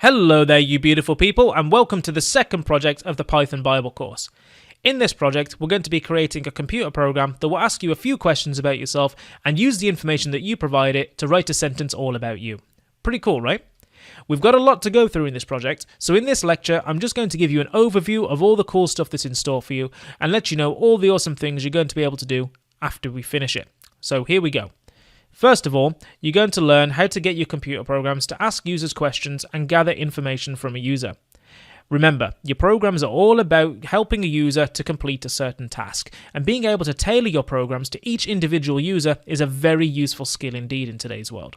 Hello there, you beautiful people, and welcome to the second project of the Python Bible course. In this project, we're going to be creating a computer program that will ask you a few questions about yourself and use the information that you provide it to write a sentence all about you. Pretty cool, right? We've got a lot to go through in this project, so in this lecture, I'm just going to give you an overview of all the cool stuff that's in store for you and let you know all the awesome things you're going to be able to do after we finish it. So here we go. First of all, you're going to learn how to get your computer programs to ask users questions and gather information from a user. Remember, your programs are all about helping a user to complete a certain task, and being able to tailor your programs to each individual user is a very useful skill indeed in today's world.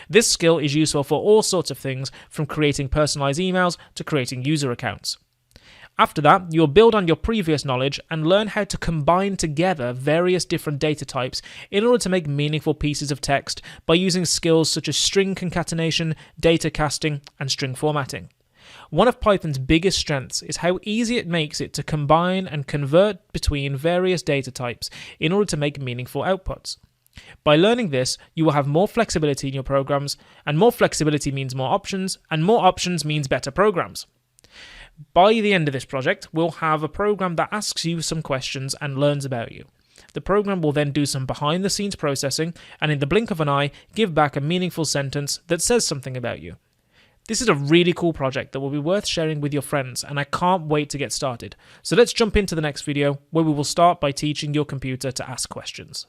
This skill is useful for all sorts of things, from creating personalized emails to creating user accounts. After that, you'll build on your previous knowledge and learn how to combine together various different data types in order to make meaningful pieces of text by using skills such as string concatenation, data casting, and string formatting. One of Python's biggest strengths is how easy it makes it to combine and convert between various data types in order to make meaningful outputs. By learning this, you will have more flexibility in your programs, and more flexibility means more options, and more options means better programs. By the end of this project, we'll have a program that asks you some questions and learns about you. The program will then do some behind-the-scenes processing and in the blink of an eye, give back a meaningful sentence that says something about you. This is a really cool project that will be worth sharing with your friends, and I can't wait to get started. So let's jump into the next video, where we will start by teaching your computer to ask questions.